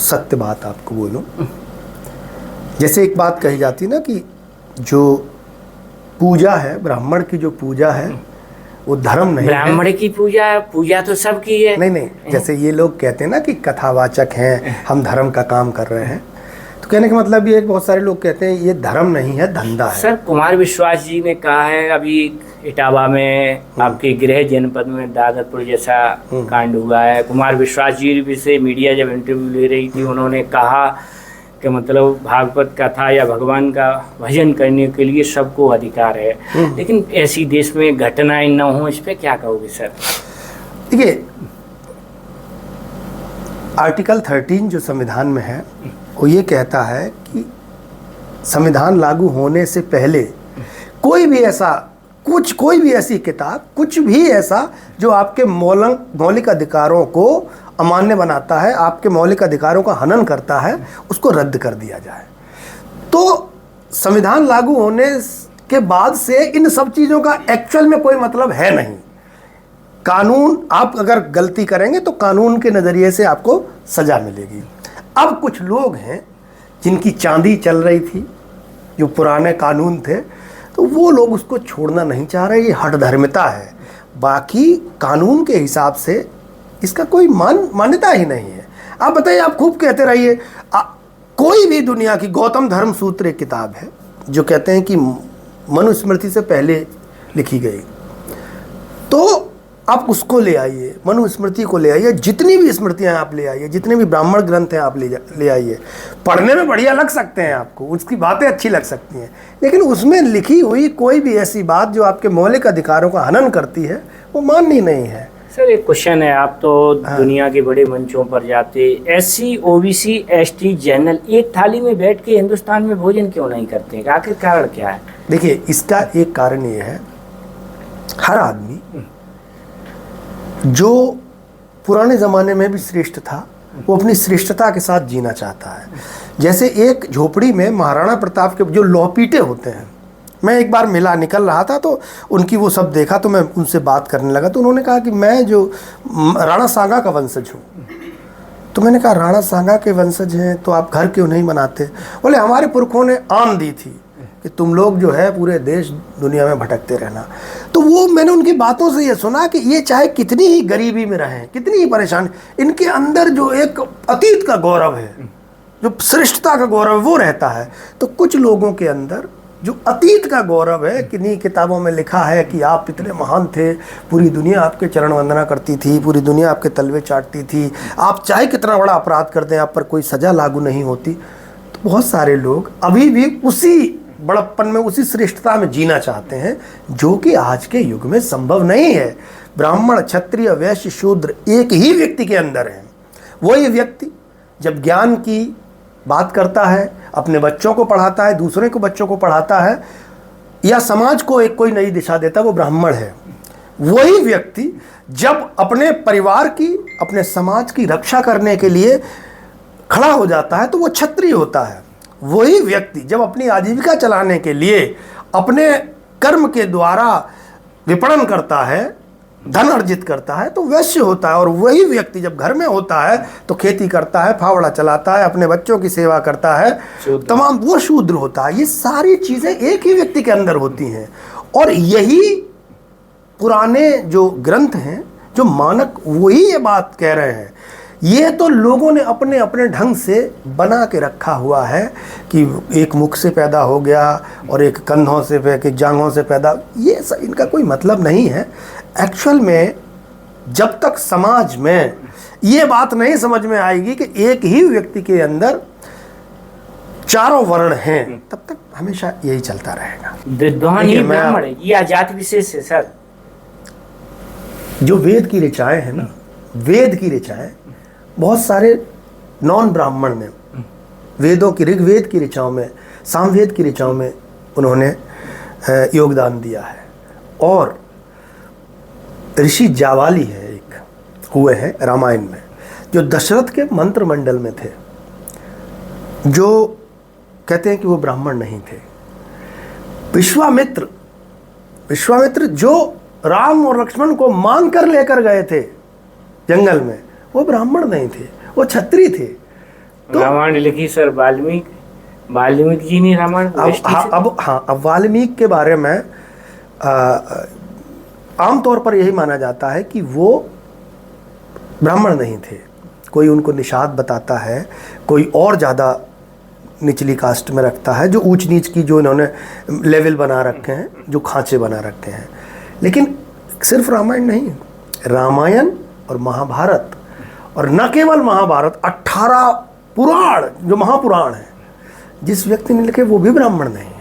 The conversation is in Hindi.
सत्य बात आपको बोलूं, जैसे एक बात कही जाती ना कि जो पूजा है, ब्राह्मण की जो पूजा है वो धर्म नहीं है। ब्राह्मण की पूजा तो सबकी है। नहीं, जैसे ये लोग कहते हैं ना कि कथावाचक हैं, हम धर्म का काम कर रहे हैं, तो कहने का मतलब ये बहुत सारे लोग कहते हैं ये धर्म नहीं है, धंधा है। सर कुमार विश्वास जी ने कहा है अभी इटावा में आपके गृह जनपद में दादरपुर जैसा कांड हुआ है। कुमार विश्वास जी भी से मीडिया जब इंटरव्यू ले रही थी, उन्होंने कहा कि मतलब भागवत कथा या भगवान का भजन करने के लिए सबको अधिकार है, लेकिन ऐसी देश में घटनाएं न हो, इस पे क्या कहोगे सर? देखिए, आर्टिकल 13 जो संविधान में है वो ये कहता है कि संविधान लागू होने से पहले कोई भी ऐसी किताब, कुछ भी ऐसा जो आपके मौलिक अधिकारों को अमान्य बनाता है, आपके मौलिक अधिकारों का हनन करता है, उसको रद्द कर दिया जाए। तो संविधान लागू होने के बाद से इन सब चीज़ों का एक्चुअल में कोई मतलब है नहीं। कानून, आप अगर गलती करेंगे तो कानून के नज़रिए से आपको सज़ा मिलेगी। अब कुछ लोग हैं जिनकी चांदी चल रही थी, जो पुराने कानून थे, तो वो लोग उसको छोड़ना नहीं चाह रहे। ये हठधर्मिता है। बाकी कानून के हिसाब से इसका कोई मान्यता ही नहीं है। आप बताइए, आप खूब कहते रहिए, कोई भी दुनिया की गौतम धर्म सूत्र एक किताब है जो कहते हैं कि मनुस्मृति से पहले लिखी गई, तो आप उसको ले आइए, मनुस्मृति को ले आइए, जितनी भी स्मृतियाँ आप ले आइए, जितने भी ब्राह्मण ग्रंथ हैं आप ले आइए। पढ़ने में बढ़िया लग सकते हैं आपको, उसकी बातें अच्छी लग सकती हैं, लेकिन उसमें लिखी हुई कोई भी ऐसी बात जो आपके मौलिक अधिकारों का हनन करती है वो माननी नहीं है। सर एक क्वेश्चन है, आप तो दुनिया के बड़े मंचों पर जाते, SC OBC ST जनरल एक थाली में बैठ के हिंदुस्तान में भोजन क्यों नहीं करते हैं? आखिर कारण क्या है? देखिए, इसका एक कारण ये है, हर आदमी जो पुराने ज़माने में भी श्रेष्ठ था वो अपनी श्रेष्ठता के साथ जीना चाहता है। जैसे एक झोपड़ी में महाराणा प्रताप के जो लौपीटे होते हैं, मैं एक बार मिला, निकल रहा था तो उनकी वो सब देखा, तो मैं उनसे बात करने लगा, तो उन्होंने कहा कि मैं जो राणा सांगा का वंशज हूँ। तो मैंने कहा राणा सांगा के वंशज हैं तो आप घर क्यों नहीं बनाते? बोले हमारे पुरखों ने आन दी थी कि तुम लोग जो है पूरे देश दुनिया में भटकते रहना। तो वो मैंने उनकी बातों से ये सुना कि ये चाहे कितनी ही गरीबी में रहें, कितनी ही परेशान, इनके अंदर जो एक अतीत का गौरव है, जो श्रेष्ठता का गौरव वो रहता है। तो कुछ लोगों के अंदर जो अतीत का गौरव है, किन्हीं किताबों में लिखा है कि आप इतने महान थे, पूरी दुनिया आपके चरण वंदना करती थी, पूरी दुनिया आपके तलवे चाटती थी, आप चाहे कितना बड़ा अपराध कर दें आप पर कोई सज़ा लागू नहीं होती। तो बहुत सारे लोग अभी भी उसी बड़प्पन में, उसी श्रेष्ठता में जीना चाहते हैं, जो कि आज के युग में संभव नहीं है। ब्राह्मण, क्षत्रिय, वैश्य, शूद्र एक ही व्यक्ति के अंदर है। वही व्यक्ति जब ज्ञान की बात करता है, अपने बच्चों को पढ़ाता है, दूसरे को बच्चों को पढ़ाता है, या समाज को एक कोई नई दिशा देता है, वो ब्राह्मण है। वही व्यक्ति जब अपने परिवार की, अपने समाज की रक्षा करने के लिए खड़ा हो जाता है तो वो क्षत्रिय होता है। वही व्यक्ति जब अपनी आजीविका चलाने के लिए अपने कर्म के द्वारा विपणन करता है, धन अर्जित करता है, तो वैश्य होता है। और वही व्यक्ति जब घर में होता है तो खेती करता है, फावड़ा चलाता है, अपने बच्चों की सेवा करता है, तमाम, वो शूद्र होता है। ये सारी चीज़ें एक ही व्यक्ति के अंदर होती हैं। और यही पुराने जो ग्रंथ हैं, जो मानक, वही ये बात कह रहे हैं। ये तो लोगों ने अपने अपने ढंग से बना के रखा हुआ है कि एक मुख से पैदा हो गया और एक कंधों से, एक जांघों से पैदा, ये इनका कोई मतलब नहीं है। एक्चुअल में जब तक समाज में ये बात नहीं समझ में आएगी कि एक ही व्यक्ति के अंदर चारों वर्ण हैं, तब तक हमेशा यही चलता रहेगा। विद्वान ही ब्राह्मण है, ये जाति विशेष है सर। जो वेद की ऋचाएँ हैं ना, वेद की ऋचाएँ, बहुत सारे नॉन ब्राह्मण ने वेदों की, ऋग्वेद की ऋचाओं में, सामवेद की ऋचाओं में उन्होंने योगदान दिया है। और ऋषि जावाली है, एक हुए हैं रामायण में, जो दशरथ के मंत्रिमंडल में थे, जो कहते हैं कि वो ब्राह्मण नहीं थे। विश्वामित्र जो राम और लक्ष्मण को मान कर लेकर गए थे जंगल में, वो ब्राह्मण नहीं थे, वो क्षत्रिय थे। रामायण लिखी सर वाल्मीकि जी ने रामायण अब वाल्मीकि के बारे में आमतौर पर यही माना जाता है कि वो ब्राह्मण नहीं थे। कोई उनको निषाद बताता है, कोई और ज़्यादा निचली कास्ट में रखता है, जो ऊंच नीच की जो इन्होंने लेवल बना रखे हैं, जो खांचे बना रखे हैं। लेकिन सिर्फ रामायण नहीं, रामायण और महाभारत, और न केवल महाभारत, 18 पुराण जो महापुराण हैं, जिस व्यक्ति ने लिखे वो भी ब्राह्मण नहीं।